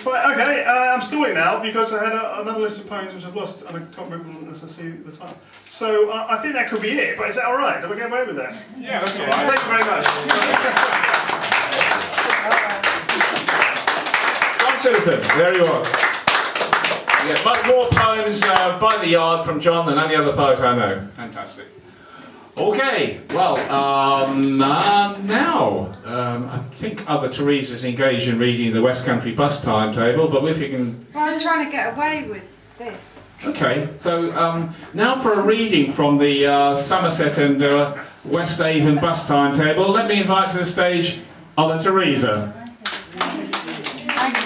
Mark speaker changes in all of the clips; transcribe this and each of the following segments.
Speaker 1: Right, okay, I'm stalling now because I had another list of poems which I've lost and I can't remember as I see the title. So I think that could be it, but is that alright? Did I get away with that?
Speaker 2: Yeah, that's alright.
Speaker 1: Thank you very much.
Speaker 2: John Citizen, there he was. Yeah, much more poems by the yard from John than any other poet I know. Fantastic. Okay, well, now, I think Other Teresa's engaged in reading the West Country bus timetable, but if you can...
Speaker 3: Well, I was trying to get away with this.
Speaker 2: Okay, so now for a reading from the Somerset and West Avon bus timetable, let me invite to the stage Other Teresa.
Speaker 3: Thank you.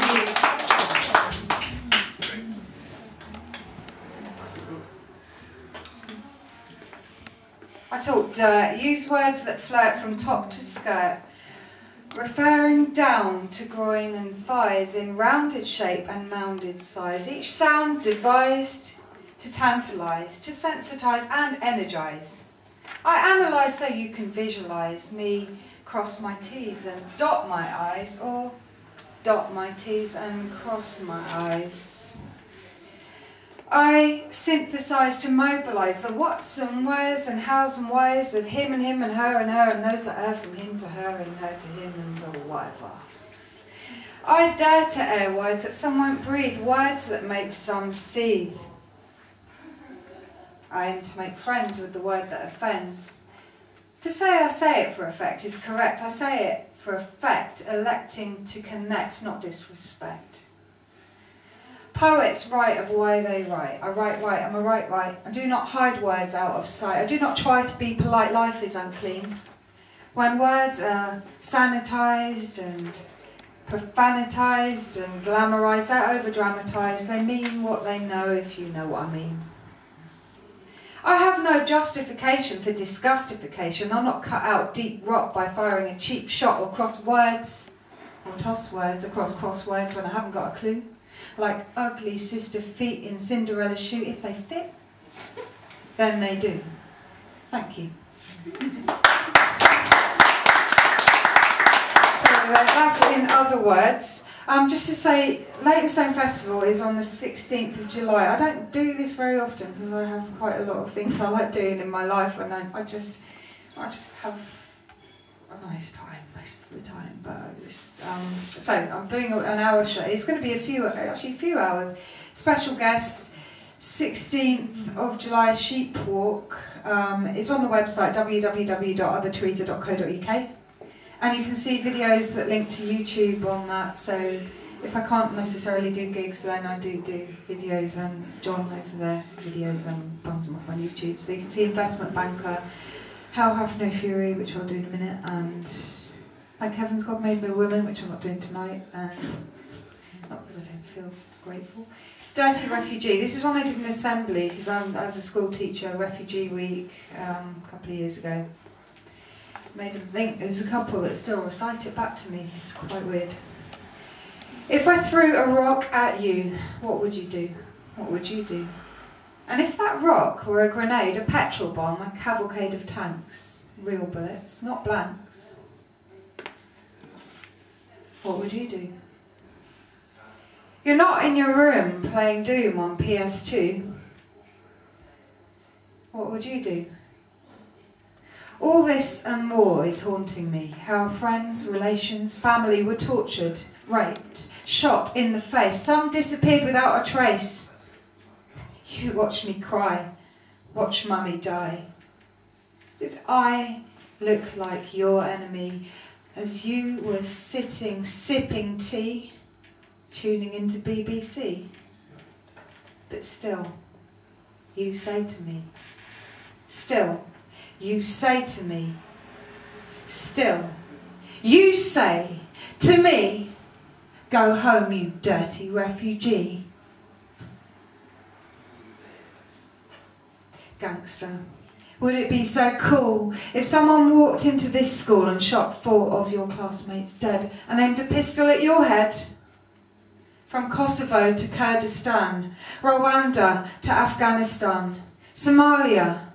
Speaker 3: I talk dirt, use words that flirt from top to skirt, referring down to groin and thighs in rounded shape and mounded size, each sound devised to tantalise, to sensitise and energise. I analyse so you can visualise me cross my T's and dot my I's, or dot my T's and cross my I's. I synthesise to mobilise the whats and wheres and hows and whys of him and her and those that are from him to her and her to him and or whatever. I dare to air words that some won't breathe, words that make some seethe. I aim to make friends with the word that offends. To say I say it for effect is correct. I say it for effect, electing to connect, not disrespect. Poets write of why they write. I write right, I'm a right. I do not hide words out of sight. I do not try to be polite, life is unclean. When words are sanitised and profanitised and glamorised, they're over-dramatised, they mean what they know if you know what I mean. I have no justification for disgustification. I'll not cut out deep rock by firing a cheap shot or cross words, or toss words across crosswords when I haven't got a clue. Like ugly sister feet in Cinderella's shoe, if they fit, then they do. Thank you. So that's in other words. Just to say, Leytonstone Festival is on the 16th of July. I don't do this very often because I have quite a lot of things I like doing in my life, and I just have a nice time most of the time. But so I'm doing an hour show. It's going to be a few hours. Special guests, 16th of July Sheep Walk. It's on the website www.otherteresa.co.uk. And you can see videos that link to YouTube on that, so if I can't necessarily do gigs, then I do videos, and John over there videos them, bungs them off on YouTube. So you can see Investment Banker, Hell Hath No Fury, which I'll do in a minute, and Thank Heavens God Made Me a Woman, which I'm not doing tonight, and not because I don't feel grateful. Dirty Refugee, this is one I did in Assembly, because I'm, as a school teacher, Refugee Week, a couple of years ago. Made them think. There's a couple that still recite it back to me. It's quite weird. If I threw a rock at you, what would you do? What would you do? And if that rock were a grenade, a petrol bomb, a cavalcade of tanks, real bullets, not blanks, what would you do? You're not in your room playing Doom on PS2. What would you do? All this and more is haunting me. How friends, relations, family were tortured, raped, shot in the face. Some disappeared without a trace. You watched me cry, watch Mummy die. Did I look like your enemy as you were sitting, sipping tea, tuning into BBC? But still, you say to me, still, you say to me, still, you say to me, go home, you dirty refugee. Gangster, would it be so cool if someone walked into this school and shot 4 of your classmates dead and aimed a pistol at your head? From Kosovo to Kurdistan, Rwanda to Afghanistan, Somalia,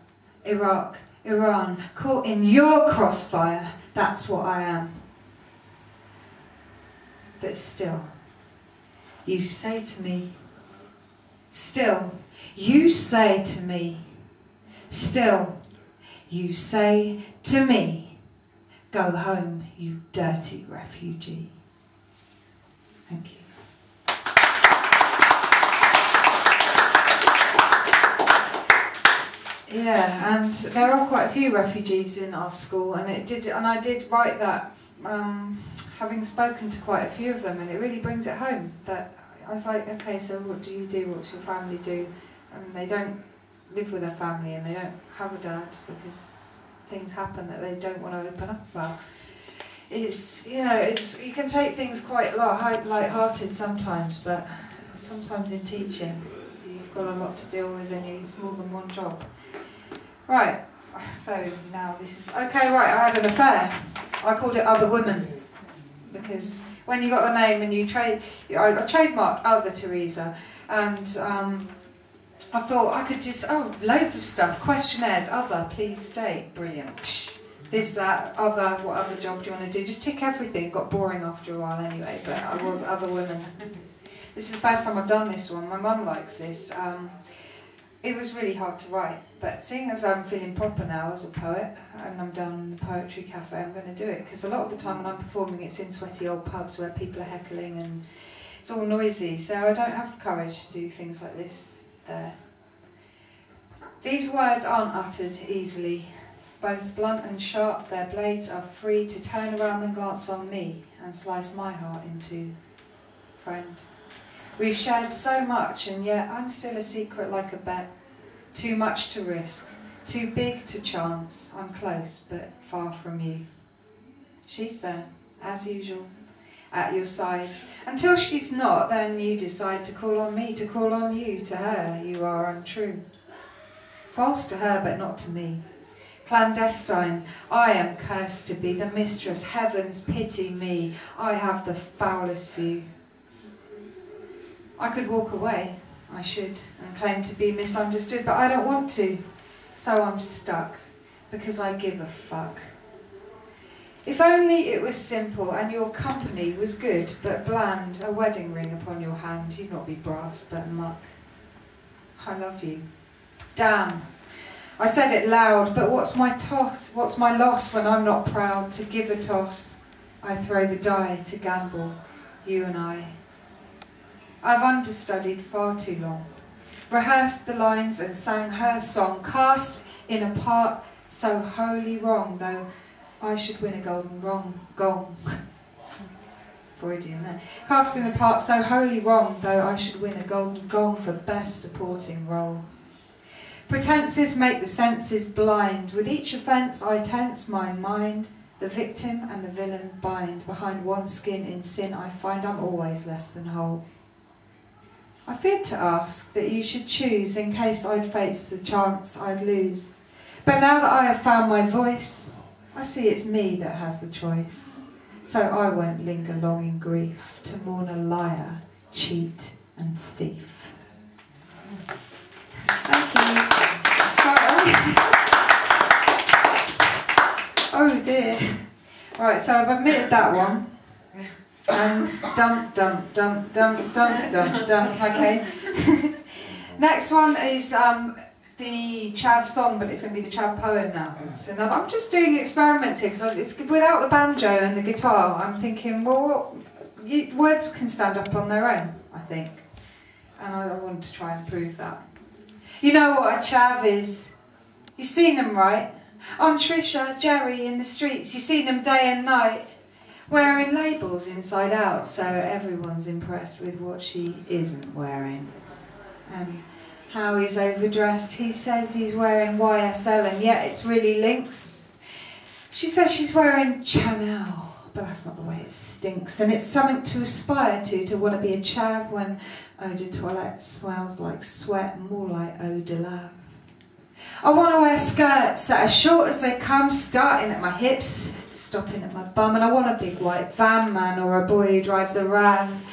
Speaker 3: Iraq, Iran, caught in your crossfire, that's what I am. But still, you say to me. Still, you say to me. Still, you say to me. Go home, you dirty refugee. Thank you. Yeah, and there are quite a few refugees in our school, and I did write that, having spoken to quite a few of them, and it really brings it home. That I was like, okay, so what do you do? What's your family do? And they don't live with their family, and they don't have a dad because things happen that they don't want to open up about. It's, you know, you can take things quite light-hearted sometimes, but sometimes in teaching you've got a lot to deal with, and it's more than one job. Right, so now this is... Okay, right, I had an affair. I called it Other Women, because when you got the name and you I trademarked Other Teresa, and I thought I could just... Oh, loads of stuff. Questionnaires, other, please state. Brilliant. This, that, other, what other job do you want to do? Just tick everything. It got boring after a while anyway, but I was Other Women. This is the first time I've done this one. My mum likes this. It was really hard to write, but seeing as I'm feeling proper now as a poet, and I'm down in the Poetry Cafe, I'm going to do it, because a lot of the time when I'm performing it's in sweaty old pubs where people are heckling and it's all noisy, so I don't have the courage to do things like this there. These words aren't uttered easily. Both blunt and sharp, their blades are free to turn around and glance on me and slice my heart in two. Friend. We've shared so much, and yet I'm still a secret like a bet. Too much to risk, too big to chance. I'm close, but far from you. She's there, as usual, at your side. Until she's not, then you decide to call on me, to call on you. To her, you are untrue. False to her, but not to me. Clandestine, I am cursed to be the mistress. Heavens pity me, I have the foulest view. I could walk away, I should, and claim to be misunderstood, but I don't want to, so I'm stuck, because I give a fuck. If only it was simple, and your company was good, but bland, a wedding ring upon your hand, you'd not be brass, but muck. I love you. Damn. I said it loud, but what's my toss? What's my loss when I'm not proud to give a toss? I throw the die to gamble, you and I. I've understudied far too long, rehearsed the lines and sang her song, cast in a part so wholly wrong, though I should win a golden gong. Freudian there. Cast in a part so wholly wrong, though I should win a golden gong for best supporting role. Pretences make the senses blind. With each offence I tense my mind. The victim and the villain bind. Behind one skin in sin I find I'm always less than whole. I feared to ask that you should choose in case I'd face the chance I'd lose. But now that I have found my voice, I see it's me that has the choice. So I won't linger long in grief to mourn a liar, cheat and thief. Thank you. Oh dear. Right, so I've admitted that one. And dum dum dum dum dum dum dum. Okay. Next one is the Chav song, but it's going to be the Chav poem now. So now I'm just doing experiments here because it's without the banjo and the guitar. I'm thinking, well, words can stand up on their own, I think, and I want to try and prove that. You know what a Chav is? You've seen them, right? On Trisha, Jerry in the streets. You've seen them day and night. Wearing labels inside out, so everyone's impressed with what she isn't wearing. And how he's overdressed. He says he's wearing YSL and yet it's really Lynx. She says she's wearing Chanel, but that's not the way it stinks. And it's something to aspire to want to be a chav when eau de toilette smells like sweat, more like eau de lave. I want to wear skirts that are short as they come, starting at my hips, stopping at my bum, and I want a big white van man or a boy who drives a Ram